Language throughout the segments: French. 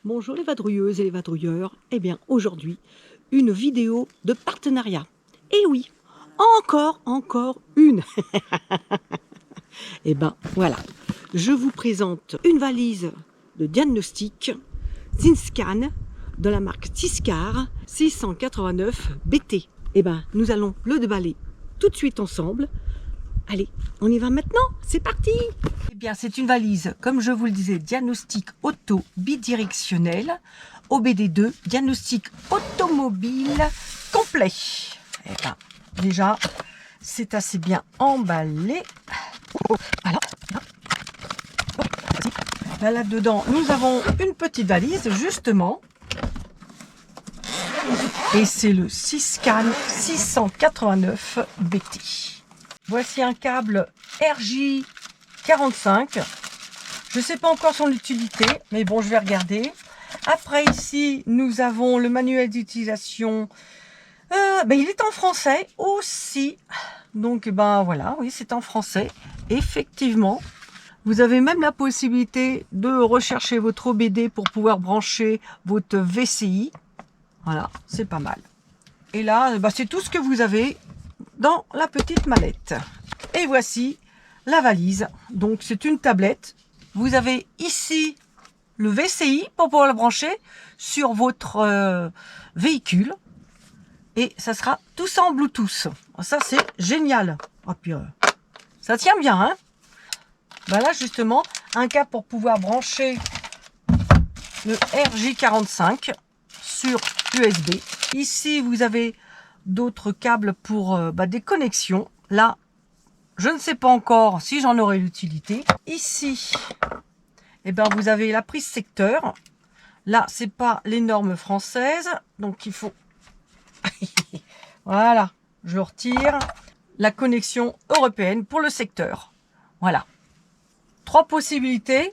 Bonjour les vadrouilleuses et les vadrouilleurs. Eh bien aujourd'hui, une vidéo de partenariat. Et oui, encore une. Eh ben voilà, je vous présente une valise de diagnostic Zinscan de la marque Tiscar 689 BT. Eh ben nous allons le déballer tout de suite ensemble. Allez, on y va maintenant, c'est parti! Eh bien, c'est une valise, comme je vous le disais, diagnostic auto bidirectionnel, OBD2, diagnostic automobile complet. Eh bien, déjà, c'est assez bien emballé. Alors, là-dedans, nous avons une petite valise, justement. Et c'est le Tiscar 689 BT. Voici un câble RJ45. Je ne sais pas encore son utilité, mais bon, je vais regarder. Après, ici, nous avons le manuel d'utilisation. Il est en français aussi. Donc, voilà, oui, c'est en français. Effectivement, vous avez même la possibilité de rechercher votre OBD pour pouvoir brancher votre VCI. Voilà, c'est pas mal. Et là, c'est tout ce que vous avez dans la petite mallette. Et voici la valise. Donc c'est une tablette. Vous avez ici le VCI pour pouvoir le brancher sur votre véhicule. Et ça sera tout ça en Bluetooth. Ça c'est génial. Oh, puis, ça tient bien, hein. Là justement, un câble pour pouvoir brancher le RJ45 sur USB. Ici vous avez d'autres câbles pour des connexions. Là, je ne sais pas encore si j'en aurai l'utilité. Ici, vous avez la prise secteur. Là, c'est pas les normes françaises, donc il faut... Voilà, je le retire. La connexion européenne pour le secteur. Voilà. 3 possibilités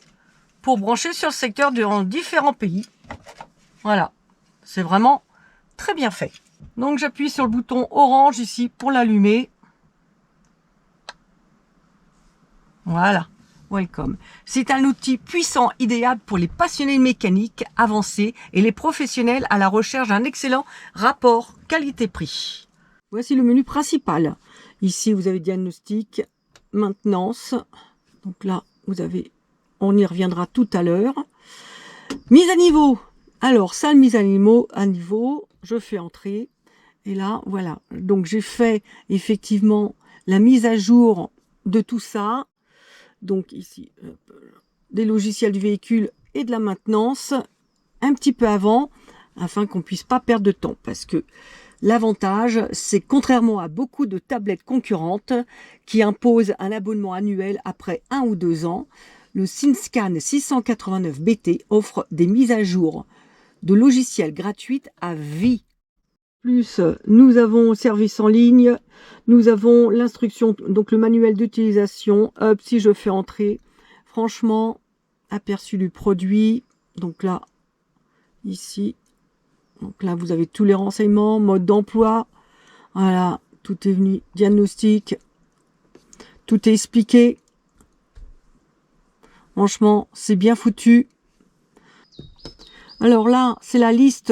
pour brancher sur le secteur dans différents pays. Voilà. C'est vraiment très bien fait. Donc j'appuie sur le bouton orange ici pour l'allumer. Voilà, welcome. C'est un outil puissant, idéal pour les passionnés de mécanique avancée et les professionnels à la recherche d'un excellent rapport qualité-prix. Voici le menu principal. Ici vous avez diagnostic, maintenance. Donc là vous avez, on y reviendra tout à l'heure. Mise à niveau. Alors salle mise à niveau, je fais entrer. Et là, voilà. Donc, j'ai fait effectivement la mise à jour de tout ça. Donc, ici, des logiciels du véhicule et de la maintenance un petit peu avant, afin qu'on puisse pas perdre de temps. Parce que l'avantage, c'est contrairement à beaucoup de tablettes concurrentes qui imposent un abonnement annuel après 1 ou 2 ans, le Zinscan 689 BT offre des mises à jour de logiciels gratuites à vie. Plus, nous avons service en ligne, nous avons l'instruction, donc le manuel d'utilisation. Hop, si je fais entrer, franchement, aperçu du produit. Donc là, ici, donc là, vous avez tous les renseignements, mode d'emploi. Voilà, tout est venu, diagnostic, tout est expliqué. Franchement, c'est bien foutu. Alors là, c'est la liste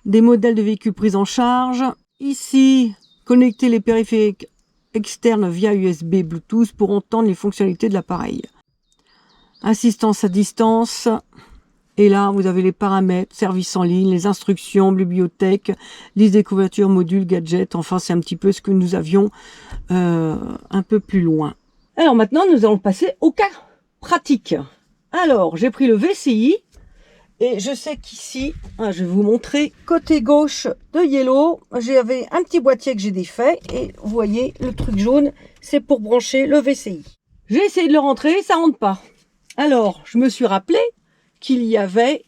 des modèles de véhicules pris en charge. Ici, connecter les périphériques externes via USB Bluetooth pour entendre les fonctionnalités de l'appareil. Assistance à distance. Et là, vous avez les paramètres, service en ligne, les instructions, bibliothèque, liste des couvertures, modules, gadgets. Enfin, c'est un petit peu ce que nous avions un peu plus loin. Alors maintenant, nous allons passer au cas pratique. Alors, j'ai pris le VCI. Et je sais qu'ici, je vais vous montrer, côté gauche de Yellow, j'avais un petit boîtier que j'ai défait. Et vous voyez, le truc jaune, c'est pour brancher le VCI. J'ai essayé de le rentrer, ça rentre pas. Alors, je me suis rappelé qu'il y avait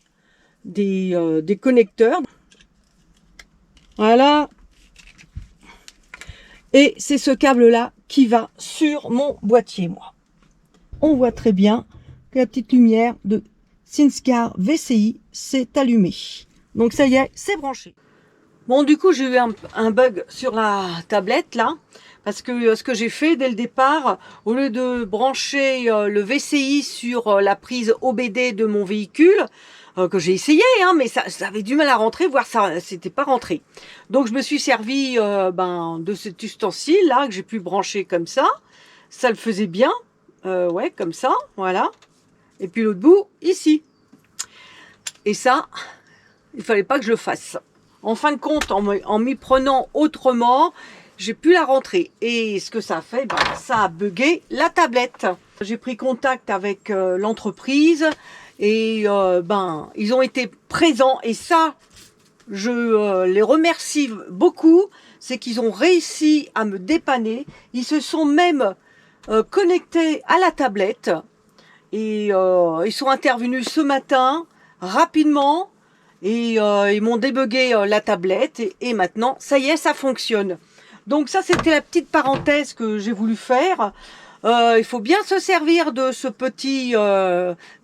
des connecteurs. Voilà. Et c'est ce câble-là qui va sur mon boîtier, moi. On voit très bien que la petite lumière de Zinscar VCI s'est allumé. Donc ça y est, c'est branché. Bon, du coup, j'ai eu un bug sur la tablette là. Parce que ce que j'ai fait dès le départ, au lieu de brancher le VCI sur la prise OBD de mon véhicule, que j'ai essayé, hein, mais ça avait du mal à rentrer, voire ça c'était pas rentré. Donc je me suis servi de cet ustensile là que j'ai pu brancher comme ça. Ça le faisait bien, ouais, comme ça, voilà. Et puis l'autre bout ici. Et ça, il fallait pas que je le fasse. En fin de compte, en m'y prenant autrement, j'ai pu la rentrer. Et ce que ça a fait, ça a bugué la tablette. J'ai pris contact avec l'entreprise et ils ont été présents. Et ça, je les remercie beaucoup. C'est qu'ils ont réussi à me dépanner. Ils se sont même connectés à la tablette. Et ils sont intervenus ce matin, rapidement. Et ils m'ont débugué la tablette. Et maintenant, ça y est, ça fonctionne. Donc ça, c'était la petite parenthèse que j'ai voulu faire. Il faut bien se servir de ce petit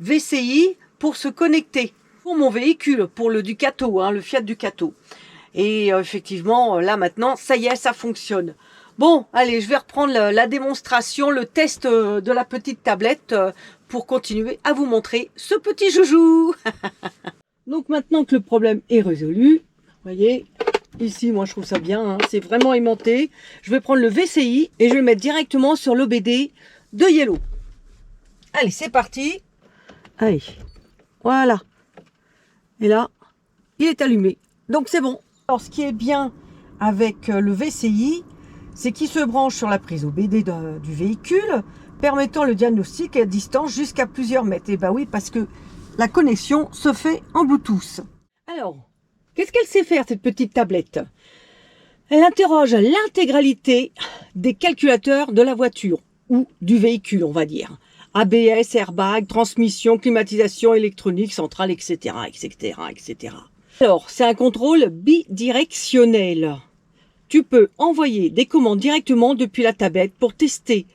VCI pour se connecter. Pour mon véhicule, pour le Ducato, hein, le Fiat Ducato. Et effectivement, là maintenant, ça y est, ça fonctionne. Bon, allez, je vais reprendre la démonstration, le test de la petite tablette pour continuer à vous montrer ce petit joujou. Donc maintenant que le problème est résolu, vous voyez, ici, moi je trouve ça bien, hein, c'est vraiment aimanté. Je vais prendre le VCI et je vais le mettre directement sur l'OBD de Yellow. Allez, c'est parti. Allez, voilà. Et là, il est allumé. Donc c'est bon. Alors ce qui est bien avec le VCI, c'est qu'il se branche sur la prise OBD du véhicule, permettant le diagnostic à distance jusqu'à plusieurs mètres. Et bah oui, parce que la connexion se fait en Bluetooth. Alors, qu'est-ce qu'elle sait faire, cette petite tablette? Elle interroge l'intégralité des calculateurs de la voiture, ou du véhicule, on va dire. ABS, airbag, transmission, climatisation électronique, centrale, etc., etc., etc. Alors, c'est un contrôle bidirectionnel. Tu peux envoyer des commandes directement depuis la tablette pour tester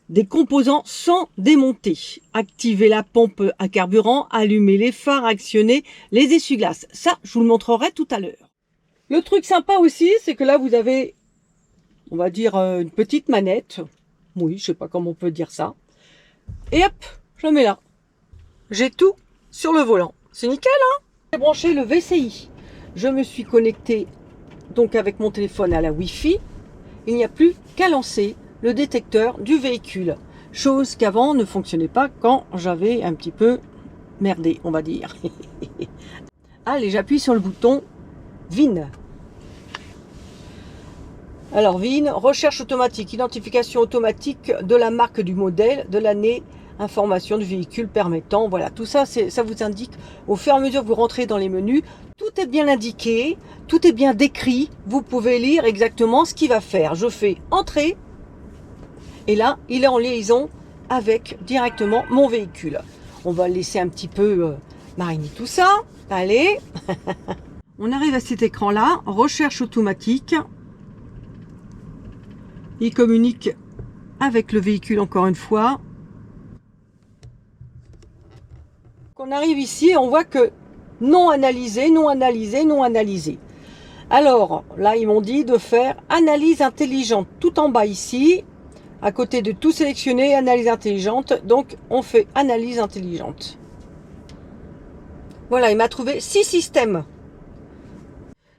des composants sans démonter. Activer la pompe à carburant, allumer les phares, actionner les essuie-glaces. Ça, je vous le montrerai tout à l'heure. Le truc sympa aussi, c'est que là, vous avez, on va dire, une petite manette. Oui, je sais pas comment on peut dire ça. Et hop, je le mets là. J'ai tout sur le volant. C'est nickel, hein? J'ai branché le VCI. Je me suis connecté donc avec mon téléphone à la Wi-Fi. Il n'y a plus qu'à lancer le détecteur du véhicule. Chose qu'avant ne fonctionnait pas quand j'avais un petit peu merdé, on va dire. Allez, j'appuie sur le bouton VIN. Alors VIN, recherche automatique, identification automatique de la marque du modèle, de l'année, information du véhicule permettant, voilà, tout ça, ça vous indique au fur et à mesure que vous rentrez dans les menus, tout est bien indiqué, tout est bien décrit, vous pouvez lire exactement ce qu'il va faire. Je fais entrer, et là, il est en liaison avec directement mon véhicule. On va laisser un petit peu mariner tout ça, allez. On arrive à cet écran-là, recherche automatique. Il communique avec le véhicule encore une fois. On arrive ici et on voit que non analysé, non analysé, non analysé. Alors là, ils m'ont dit de faire analyse intelligente tout en bas ici, à côté de tout sélectionner, analyse intelligente. Donc on fait analyse intelligente. Voilà, il m'a trouvé 6 systèmes.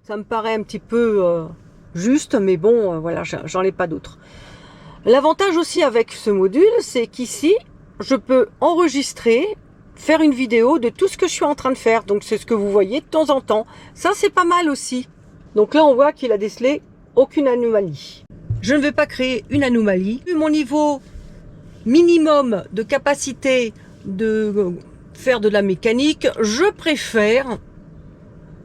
Ça me paraît un petit peu juste, mais bon, voilà, j'en ai pas d'autres. L'avantage aussi avec ce module, c'est qu'ici, je peux enregistrer, faire une vidéo de tout ce que je suis en train de faire. Donc c'est ce que vous voyez de temps en temps. Ça, c'est pas mal aussi. Donc là, on voit qu'il a décelé aucune anomalie. Je ne vais pas créer une anomalie. Vu mon niveau minimum de capacité de faire de la mécanique, je préfère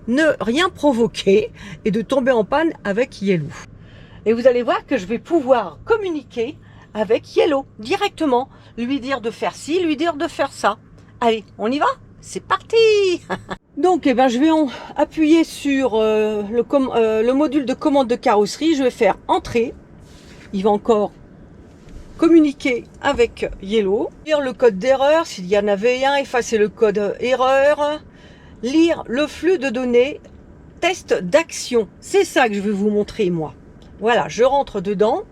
ne rien provoquer et de tomber en panne avec Yellow. Et vous allez voir que je vais pouvoir communiquer avec Yellow directement, lui dire de faire ci, lui dire de faire ça. Allez, on y va? C'est parti. Donc, eh ben, je vais appuyer sur le module de commande de carrosserie. Je vais faire entrer. Il va encore communiquer avec Yellow. Lire le code d'erreur, s'il y en avait un, effacer le code erreur. Lire le flux de données, test d'action. C'est ça que je vais vous montrer, moi. Voilà, je rentre dedans.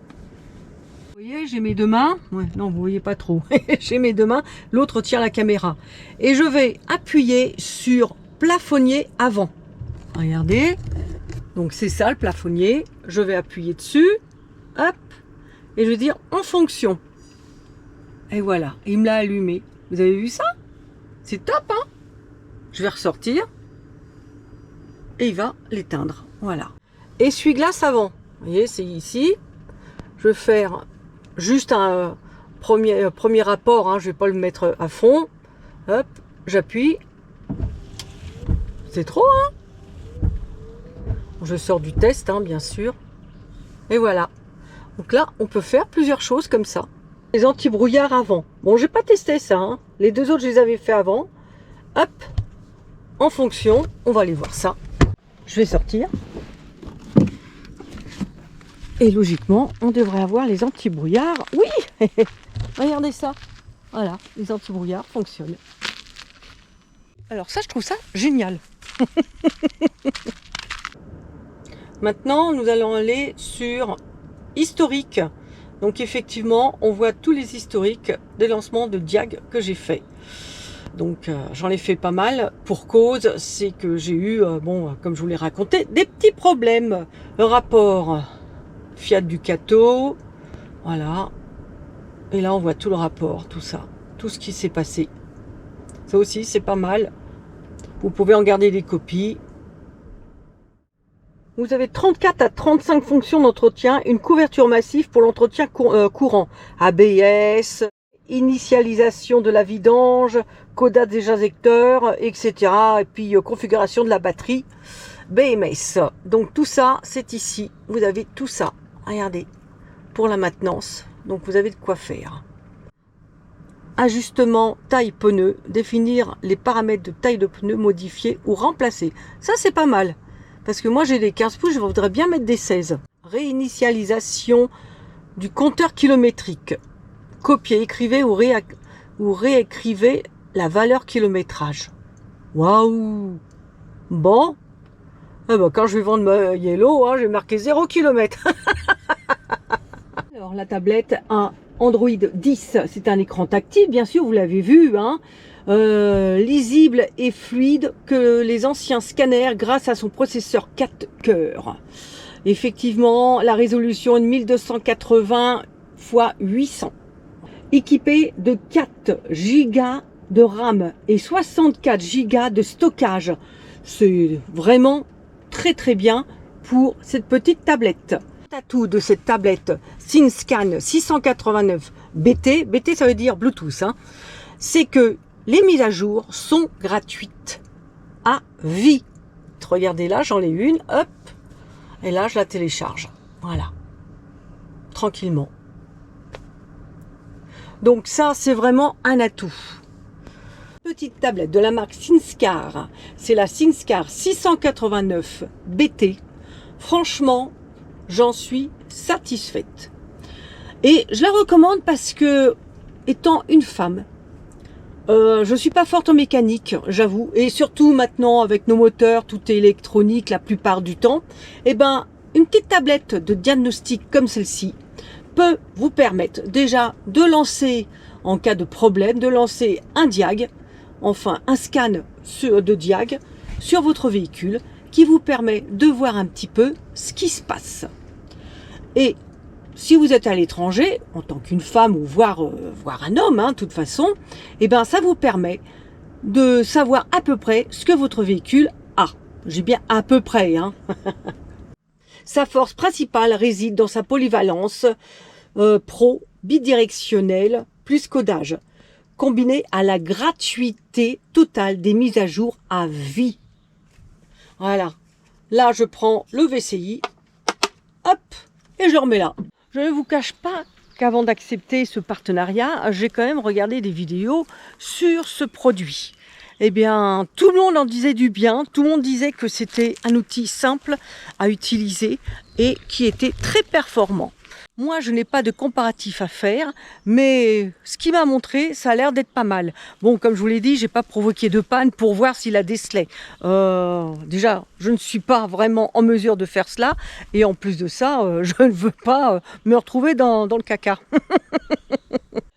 Vous voyez, j'ai mes deux mains. Ouais, non, vous voyez pas trop. J'ai mes deux mains. L'autre tient la caméra. Et je vais appuyer sur plafonnier avant. Regardez. Donc c'est ça le plafonnier. Je vais appuyer dessus. Hop. Et je vais dire en fonction. Et voilà. Il me l'a allumé. Vous avez vu ça? C'est top, hein? Je vais ressortir. Et il va l'éteindre. Voilà. Essuie-glace avant. Vous voyez, c'est ici. Je vais faire juste un premier rapport. Hein. Je ne vais pas le mettre à fond. Hop. J'appuie. C'est trop, hein? Je sors du test, hein, bien sûr. Et voilà. Donc là, on peut faire plusieurs choses comme ça. Les anti-brouillards avant. Bon, j'ai pas testé ça. Hein. Les deux autres, je les avais fait avant. Hop. En fonction, on va aller voir ça. Je vais sortir. Et logiquement, on devrait avoir les anti-brouillards. Oui. Regardez ça. Voilà, les anti-brouillards fonctionnent. Alors ça, je trouve ça génial. Maintenant, nous allons aller sur historique. Donc effectivement, on voit tous les historiques des lancements de Diag que j'ai fait. Donc j'en ai fait pas mal. Pour cause, c'est que j'ai eu, bon, comme je vous l'ai raconté, des petits problèmes. Le rapport Fiat Ducato, voilà. Et là, on voit tout le rapport, tout ça, tout ce qui s'est passé. Ça aussi, c'est pas mal. Vous pouvez en garder des copies. Vous avez 34 à 35 fonctions d'entretien, une couverture massive pour l'entretien courant. ABS, initialisation de la vidange, codage des injecteurs, etc. Et puis configuration de la batterie, BMS. Donc tout ça, c'est ici. Vous avez tout ça. Regardez, pour la maintenance. Donc vous avez de quoi faire. Ajustement taille pneu, définir les paramètres de taille de pneu, modifier ou remplacer. Ça, c'est pas mal. Parce que moi, j'ai des 15 pouces, je voudrais bien mettre des 16. Réinitialisation du compteur kilométrique. Copier, écrivez ou réécrivez la valeur kilométrage. Waouh! Bon. Eh ben, quand je vais vendre ma Yellow, hein, j'ai marqué 0 km. Alors, la tablette a Android 10. C'est un écran tactile, bien sûr, vous l'avez vu, hein. Lisible et fluide que les anciens scanners grâce à son processeur 4 cœurs. Effectivement, la résolution est de 1280 x 800. Équipé de 4 Go de RAM et 64 Go de stockage. C'est vraiment très très bien pour cette petite tablette. L'atout de cette tablette SyncScan 689 BT, BT ça veut dire Bluetooth, hein, c'est que les mises à jour sont gratuites à vie. Regardez là, j'en ai une, hop, et là je la télécharge. Voilà, tranquillement. Donc ça, c'est vraiment un atout. Petite tablette de la marque SyncScar, c'est la SyncScar 689 BT. Franchement, j'en suis satisfaite. Et je la recommande parce que, étant une femme, je suis pas forte en mécanique, j'avoue, et surtout maintenant avec nos moteurs, tout est électronique la plupart du temps, et ben une petite tablette de diagnostic comme celle-ci peut vous permettre déjà de lancer, en cas de problème, de lancer un diag, enfin un scan de diag sur votre véhicule qui vous permet de voir un petit peu ce qui se passe. Et si vous êtes à l'étranger, en tant qu'une femme ou voire un homme, hein, de toute façon, eh ben ça vous permet de savoir à peu près ce que votre véhicule a. J'ai bien à peu près. Hein. Sa force principale réside dans sa polyvalence pro bidirectionnelle plus codage, combinée à la gratuité totale des mises à jour à vie. Voilà. Là, je prends le VCI, hop, et je le remets là. Je ne vous cache pas qu'avant d'accepter ce partenariat, j'ai quand même regardé des vidéos sur ce produit. Eh bien, tout le monde en disait du bien, tout le monde disait que c'était un outil simple à utiliser et qui était très performant. Moi, je n'ai pas de comparatif à faire, mais ce qui m'a montré, ça a l'air d'être pas mal. Bon, comme je vous l'ai dit, j'ai pas provoqué de panne pour voir s'il a décelé. Déjà, je ne suis pas vraiment en mesure de faire cela, et en plus de ça, je ne veux pas me retrouver dans le caca.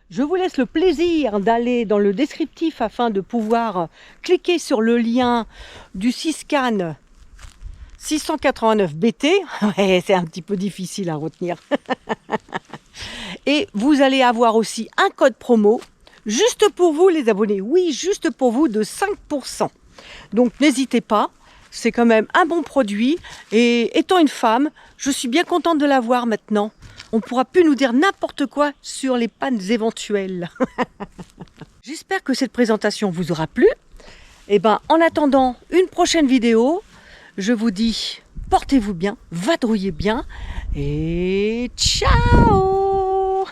Je vous laisse le plaisir d'aller dans le descriptif afin de pouvoir cliquer sur le lien du Syscan 689 BT. Ouais, c'est un petit peu difficile à retenir. Et vous allez avoir aussi un code promo, juste pour vous les abonnés. Oui, juste pour vous, de 5%. Donc n'hésitez pas, c'est quand même un bon produit. Et étant une femme, je suis bien contente de l'avoir maintenant. On ne pourra plus nous dire n'importe quoi sur les pannes éventuelles. J'espère que cette présentation vous aura plu. Et en attendant une prochaine vidéo, je vous dis, portez-vous bien, vadrouillez bien et ciao.